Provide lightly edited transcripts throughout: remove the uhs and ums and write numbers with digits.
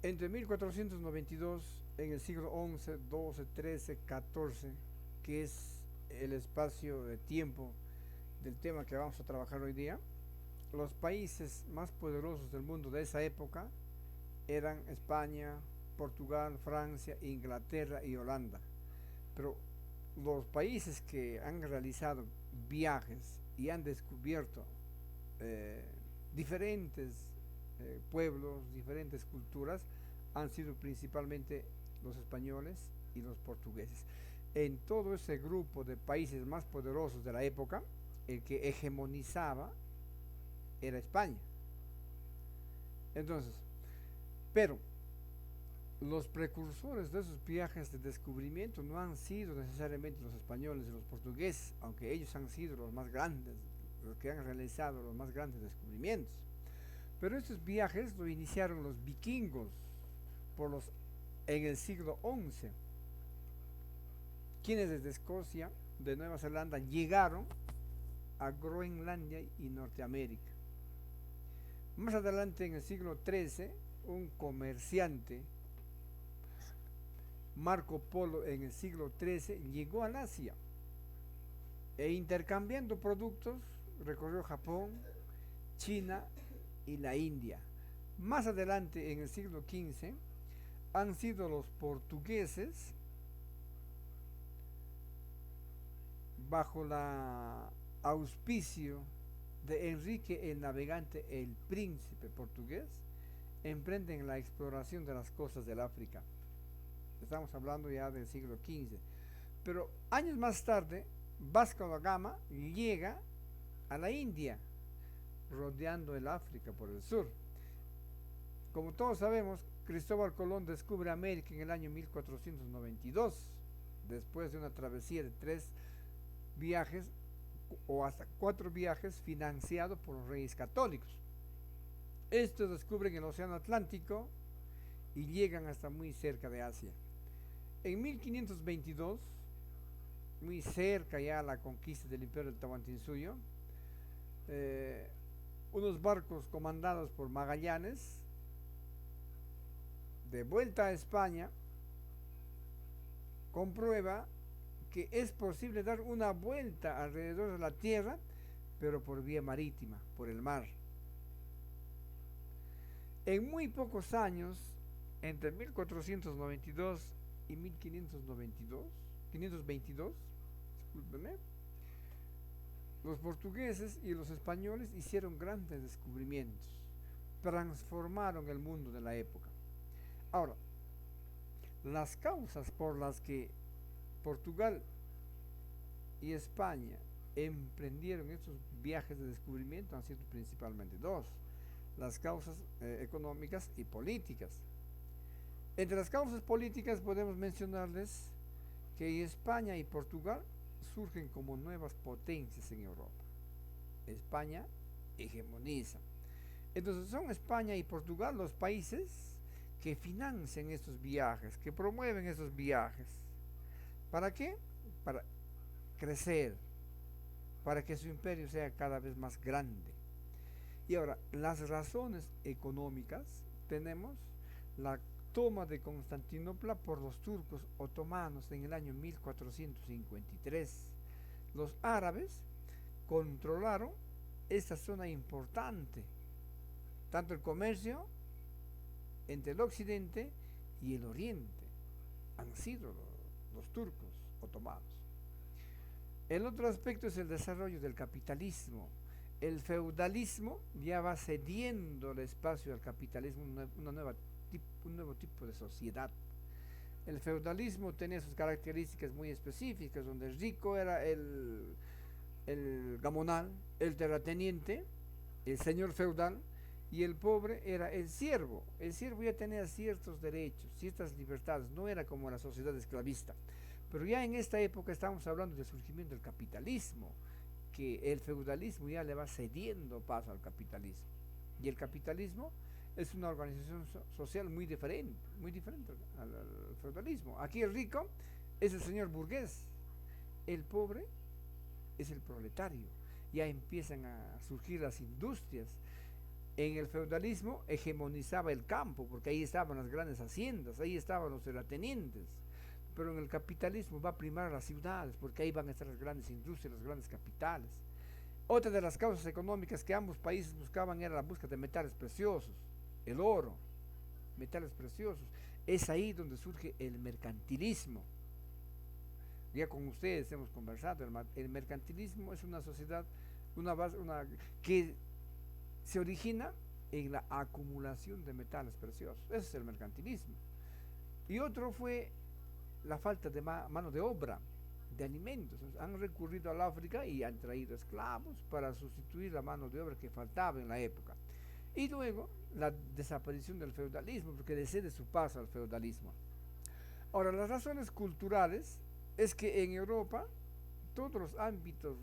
Entre 1492, en el siglo XI, XII, XIII, XIV, que es el espacio de tiempo del tema que vamos a trabajar hoy día, los países más poderosos del mundo de esa época eran España, Portugal, Francia, Inglaterra y Holanda. Pero los países que han realizado viajes y han descubierto eh, diferentes pueblos, diferentes culturas, han sido principalmente los españoles y los portugueses. En todo ese grupo de países más poderosos de la época, el que hegemonizaba era España. Entonces, pero los precursores de esos viajes de descubrimiento no han sido necesariamente los españoles y los portugueses, aunque ellos han sido los más grandes, los que han realizado los más grandes descubrimientos. Pero estos viajes lo iniciaron los vikingos por los, en el siglo XI, quienes desde Escocia, de Nueva Zelanda, llegaron a Groenlandia y Norteamérica. Más adelante, en el siglo XIII, un comerciante, Marco Polo, en el siglo XIII, llegó al Asia e intercambiando productos recorrió Japón, China y la India. Más adelante, en el siglo XV, han sido los portugueses, bajo la auspicio de Enrique el Navegante, el príncipe portugués, emprenden la exploración de las costas del África. Estamos hablando ya del siglo XV. Pero años más tarde, Vasco da Gama llega a la India, rodeando el África por el sur. Como todos sabemos, Cristóbal Colón descubre América en el año 1492, después de una travesía de 3 viajes o hasta 4 viajes financiados por los reyes católicos. Estos descubren el Océano Atlántico y llegan hasta muy cerca de Asia. En 1522, muy cerca ya a la conquista del imperio del Tahuantinsuyo, eh, unos barcos comandados por Magallanes, de vuelta a España, comprueba que es posible dar una vuelta alrededor de la Tierra, pero por vía marítima, por el mar. En muy pocos años, entre 1492 y 1522, discúlpeme, los portugueses y los españoles hicieron grandes descubrimientos, transformaron el mundo de la época. Ahora, las causas por las que Portugal y España emprendieron estos viajes de descubrimiento han sido principalmente dos: las causas económicas y políticas. Entre las causas políticas podemos mencionarles que España y Portugal surgen como nuevas potencias en Europa. España hegemoniza. Entonces son España y Portugal los países que financian estos viajes, que promueven estos viajes. ¿Para qué? Para crecer, para que su imperio sea cada vez más grande. Y ahora, las razones económicas, tenemos la toma de Constantinopla por los turcos otomanos en el año 1453. Los árabes controlaron esta zona importante, tanto el comercio entre el occidente y el oriente han sido los turcos otomanos. El otro aspecto es el desarrollo del capitalismo. El feudalismo ya va cediendo el espacio al capitalismo, un nuevo tipo de sociedad. El feudalismo tenía sus características muy específicas, donde el rico era el gamonal, el terrateniente, el señor feudal, y el pobre era el siervo. El siervo ya tenía ciertos derechos, ciertas libertades, no era como la sociedad esclavista. Pero ya en esta época estamos hablando del surgimiento del capitalismo, que el feudalismo ya le va cediendo paso al capitalismo. Y el capitalismo es una organización social muy diferente al feudalismo. Aquí el rico es el señor burgués, el pobre es el proletario. Ya empiezan a surgir las industrias, En el feudalismo hegemonizaba el campo, porque ahí estaban las grandes haciendas, ahí estaban los terratenientes. Pero en el capitalismo va a primar las ciudades, porque ahí van a estar las grandes industrias, las grandes capitales. Otra de las causas económicas que ambos países buscaban era la búsqueda de metales preciosos, el oro, metales preciosos. Es ahí donde surge el mercantilismo. Ya con ustedes hemos conversado, el mercantilismo es una sociedad que se origina en la acumulación de metales preciosos. Ese es el mercantilismo. Y otro fue la falta de mano de obra, de alimentos. Han recurrido al África y han traído esclavos para sustituir la mano de obra que faltaba en la época. Y luego la desaparición del feudalismo, porque decide su paso al feudalismo. Ahora, las razones culturales es que en Europa todos los ámbitos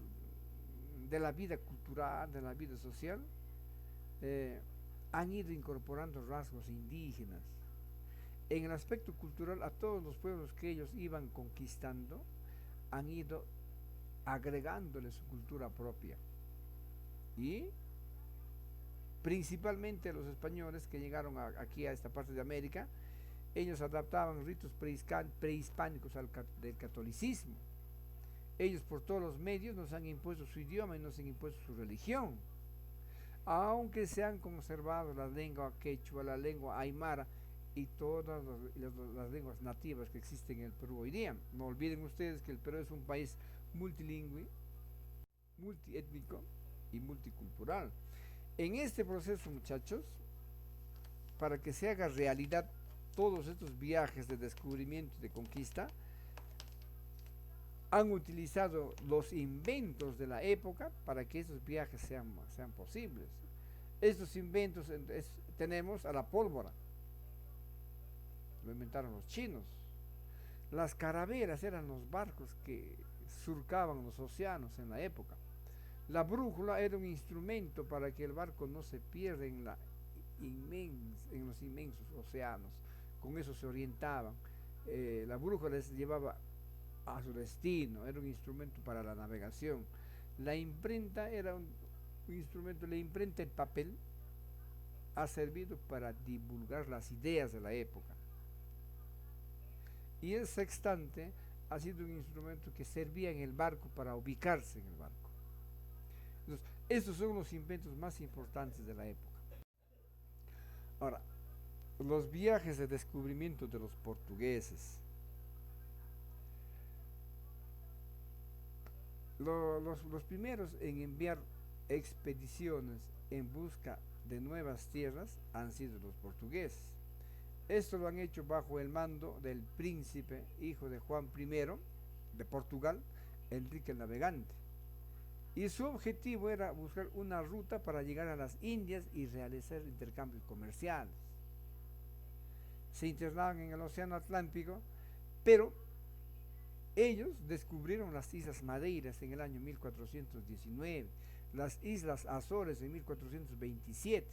de la vida cultural, de la vida social, eh, han ido incorporando rasgos indígenas. En el aspecto cultural, a todos los pueblos que ellos iban conquistando, han ido agregándole su cultura propia. Y principalmente los españoles que llegaron aquí a esta parte de América, ellos adaptaban ritos prehispánicos del catolicismo. Ellos por todos los medios nos han impuesto su idioma y nos han impuesto su religión. Aunque se han conservado la lengua quechua, la lengua aymara y todas las lenguas nativas que existen en el Perú hoy día. No olviden ustedes que el Perú es un país multilingüe, multiétnico y multicultural. En este proceso, muchachos, para que se haga realidad todos estos viajes de descubrimiento y de conquista, han utilizado los inventos de la época para que esos viajes sean posibles. Estos inventos tenemos a la pólvora, lo inventaron los chinos. Las carabelas eran los barcos que surcaban los océanos en la época. La brújula era un instrumento para que el barco no se pierda en los inmensos océanos. Con eso se orientaban. La brújula les llevaba a su destino, era un instrumento para la navegación. La imprenta era un instrumento, la imprenta en papel ha servido para divulgar las ideas de la época. Y el sextante ha sido un instrumento que servía en el barco para ubicarse en el barco. Entonces, estos son los inventos más importantes de la época. Ahora, los viajes de descubrimiento de los portugueses. Los primeros en enviar expediciones en busca de nuevas tierras han sido los portugueses. Esto lo han hecho bajo el mando del príncipe, hijo de Juan I de Portugal, Enrique el Navegante. Y su objetivo era buscar una ruta para llegar a las Indias y realizar intercambios comerciales. Se internaban en el Océano Atlántico, pero ellos descubrieron las Islas Madeiras en el año 1419, las Islas Azores en 1427.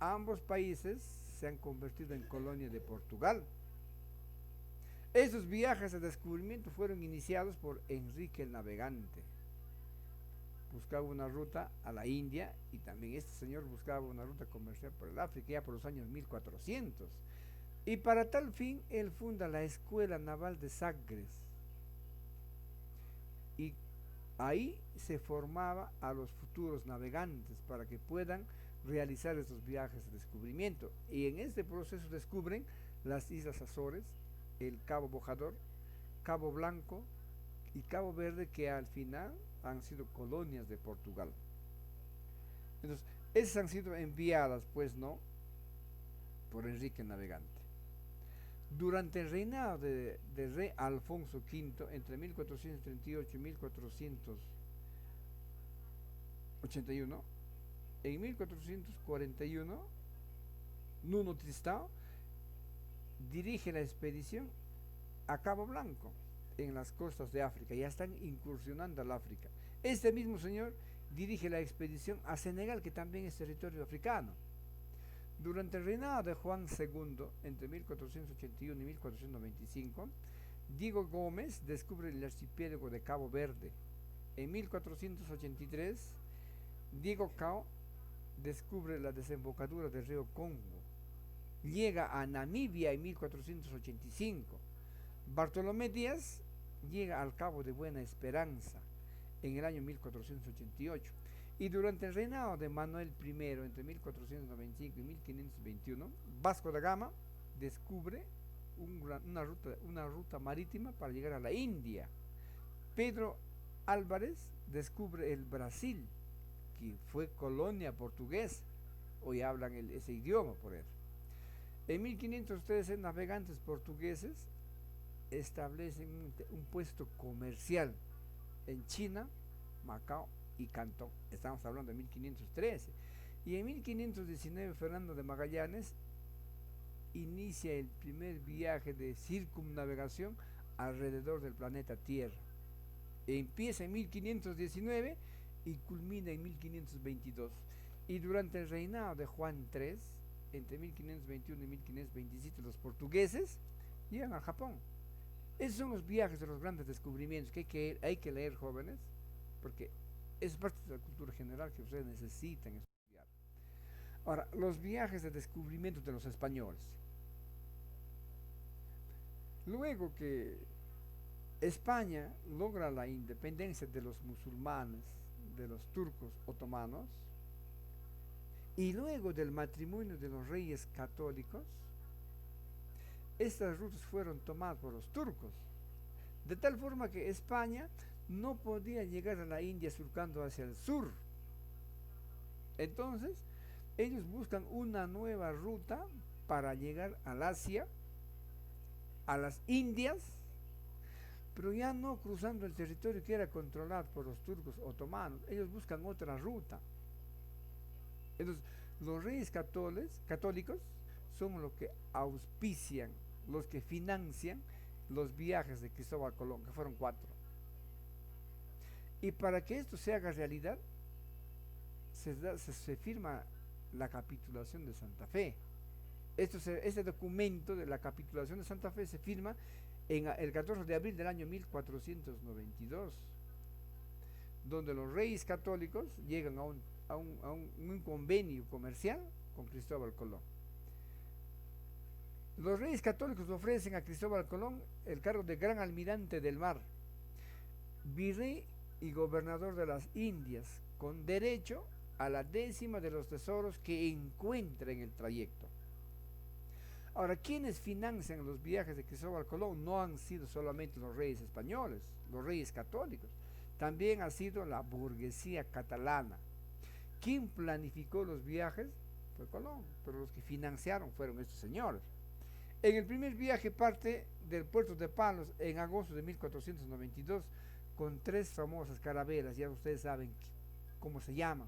Ambos países se han convertido en colonia de Portugal. Esos viajes de descubrimiento fueron iniciados por Enrique el Navegante. Buscaba una ruta a la India y también este señor buscaba una ruta comercial por el África ya por los años 1400. Y para tal fin él funda la Escuela Naval de Sagres. Y ahí se formaba a los futuros navegantes para que puedan realizar estos viajes de descubrimiento. Y en este proceso descubren las Islas Azores, el Cabo Bojador, Cabo Blanco y Cabo Verde, que al final han sido colonias de Portugal. Entonces, esas han sido enviadas, pues, ¿no?, por Enrique el Navegante. Durante el reinado del rey Alfonso V, entre 1438 y 1481, en 1441, Nuno Tristão dirige la expedición a Cabo Blanco, en las costas de África. Ya están incursionando al África. Este mismo señor dirige la expedición a Senegal, que también es territorio africano. Durante el reinado de Juan II, entre 1481 y 1495, Diego Gómez descubre el archipiélago de Cabo Verde. En 1483, Diego Cao descubre la desembocadura del río Congo. Llega a Namibia en 1485. Bartolomé Díaz llega al Cabo de Buena Esperanza en el año 1488. Y durante el reinado de Manuel I, entre 1495 y 1521, Vasco da Gama descubre una ruta marítima para llegar a la India. Pedro Álvarez descubre el Brasil, que fue colonia portuguesa. Hoy hablan ese idioma por él. En 1513, navegantes portugueses establecen un puesto comercial en China, Macao y Cantón. Estamos hablando de 1513. Y en 1519, Fernando de Magallanes inicia el primer viaje de circunnavegación alrededor del planeta Tierra. Empieza en 1519 y culmina en 1522. Y durante el reinado de Juan III, entre 1521 y 1527, los portugueses llegan a Japón. Esos son los viajes de los grandes descubrimientos que hay que leer, jóvenes, porque es parte de la cultura general que ustedes necesitan estudiar. Ahora, los viajes de descubrimiento de los españoles. Luego que España logra la independencia de los musulmanes, de los turcos otomanos, y luego del matrimonio de los reyes católicos, estas rutas fueron tomadas por los turcos, de tal forma que España no podía llegar a la India surcando hacia el sur. Entonces, ellos buscan una nueva ruta para llegar al Asia, a las Indias, pero ya no cruzando el territorio que era controlado por los turcos otomanos. Ellos buscan otra ruta. Entonces, los reyes católicos son los que auspician, los que financian los viajes de Cristóbal Colón, que fueron 4. Y para que esto se haga realidad, se firma la capitulación de Santa Fe. Este documento de la capitulación de Santa Fe se firma el 14 de abril del año 1492, donde los reyes católicos llegan a un convenio comercial con Cristóbal Colón. Los reyes católicos ofrecen a Cristóbal Colón el cargo de gran almirante del mar, virrey y gobernador de las Indias, con derecho a la 10ª de los tesoros que encuentra en el trayecto. Ahora, quienes financian los viajes de Cristóbal Colón no han sido solamente los reyes españoles, los reyes católicos, también ha sido la burguesía catalana. ¿Quién planificó los viajes? Fue Colón, pero los que financiaron fueron estos señores. En el primer viaje parte del puerto de Palos en agosto de 1492 con 3 famosas carabelas, ya ustedes saben cómo se llaman,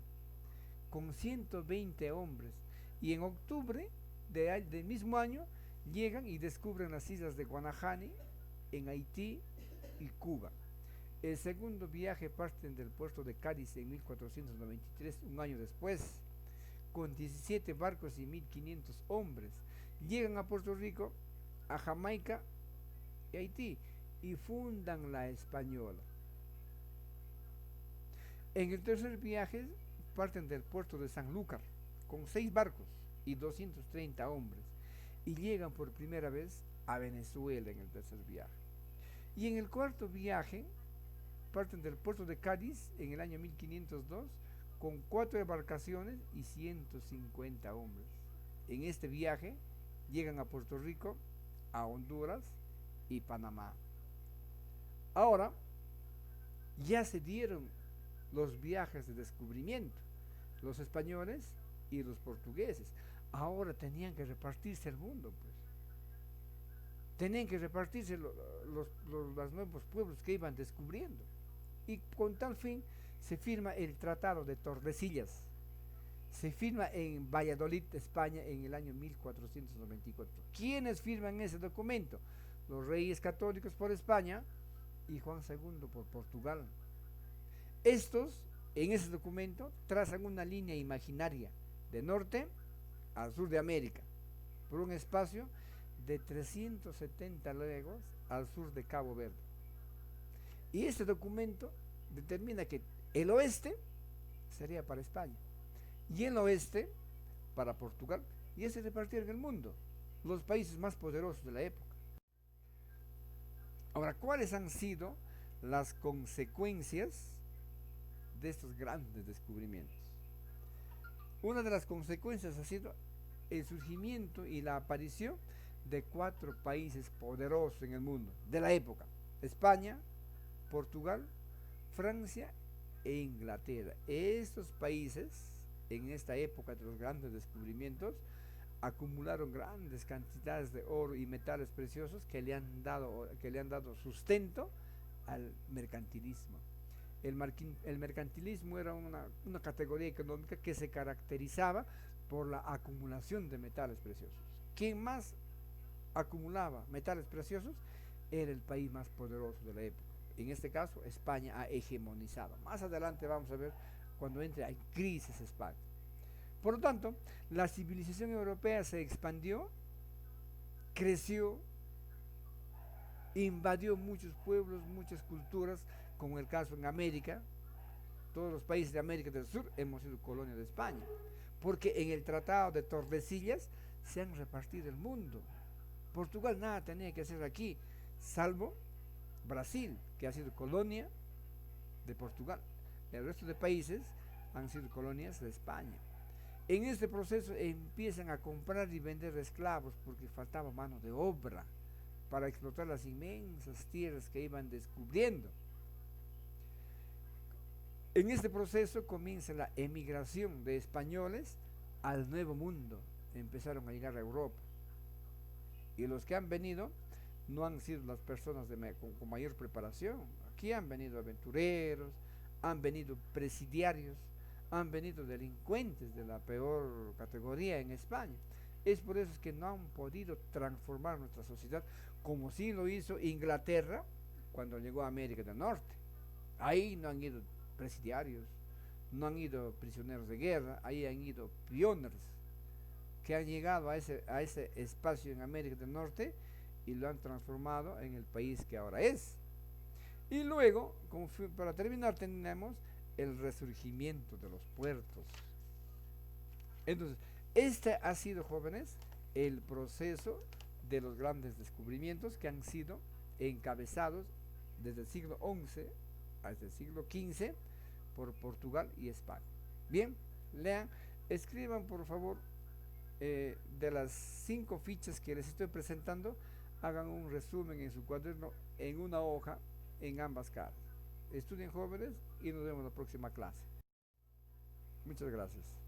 con 120 hombres, y en octubre del mismo año llegan y descubren las islas de Guanahani en Haití y Cuba. El segundo viaje parten del puerto de Cádiz en 1493, un año después, con 17 barcos y 1500 hombres. Llegan a Puerto Rico, a Jamaica y Haití y fundan la Española. En el tercer viaje parten del puerto de Sanlúcar con 6 barcos y 230 hombres y llegan por primera vez a Venezuela en el tercer viaje. Y en el cuarto viaje parten del puerto de Cádiz en el año 1502 con 4 embarcaciones y 150 hombres. En este viaje llegan a Puerto Rico, a Honduras y Panamá. Ahora ya se dieron los viajes de descubrimiento, los españoles y los portugueses. Ahora tenían que repartirse el mundo, pues. Tenían que repartirse los nuevos pueblos que iban descubriendo. Y con tal fin se firma el Tratado de Tordesillas. Se firma en Valladolid, España, en el año 1494. ¿Quiénes firman ese documento? Los reyes católicos por España y Juan II por Portugal. Estos, en ese documento, trazan una línea imaginaria de norte al sur de América, por un espacio de 370 leguas al sur de Cabo Verde. Y este documento determina que el oeste sería para España y el oeste para Portugal, y se repartieron el mundo, los países más poderosos de la época. Ahora, ¿cuáles han sido las consecuencias de estos grandes descubrimientos? Una de las consecuencias ha sido el surgimiento y la aparición de cuatro países poderosos en el mundo de la época: España, Portugal, Francia e Inglaterra. Estos países, en esta época de los grandes descubrimientos, acumularon grandes cantidades de oro y metales preciosos que le han dado sustento al mercantilismo. El mercantilismo era una categoría económica que se caracterizaba por la acumulación de metales preciosos. Quien más acumulaba metales preciosos era el país más poderoso de la época. En este caso, España ha hegemonizado. Más adelante vamos a ver cuando entre en crisis España. Por lo tanto, la civilización europea se expandió, creció, invadió muchos pueblos, muchas culturas, como el caso en América. Todos los países de América del Sur hemos sido colonia de España, porque en el Tratado de Tordesillas se han repartido el mundo. Portugal nada tenía que hacer aquí, salvo Brasil, que ha sido colonia de Portugal. El resto de países han sido colonias de España. En este proceso empiezan a comprar y vender esclavos porque faltaba mano de obra para explotar las inmensas tierras que iban descubriendo. En este proceso comienza la emigración de españoles al Nuevo Mundo. Empezaron a llegar a Europa. Y los que han venido no han sido las personas con mayor preparación. Aquí han venido aventureros, han venido presidiarios, han venido delincuentes de la peor categoría en España. Es por eso que no han podido transformar nuestra sociedad como sí lo hizo Inglaterra cuando llegó a América del Norte. Ahí no han ido presidiarios, no han ido prisioneros de guerra, ahí han ido pioneros que han llegado a ese espacio en América del Norte y lo han transformado en el país que ahora es. Y luego, para terminar, tenemos el resurgimiento de los puertos. Entonces, este ha sido, jóvenes, el proceso de los grandes descubrimientos que han sido encabezados desde el siglo XI hasta el siglo XV por Portugal y España. Bien, lean, escriban por favor de las 5 fichas que les estoy presentando, hagan un resumen en su cuaderno en una hoja en ambas caras. Estudien, jóvenes, y nos vemos en la próxima clase. Muchas gracias.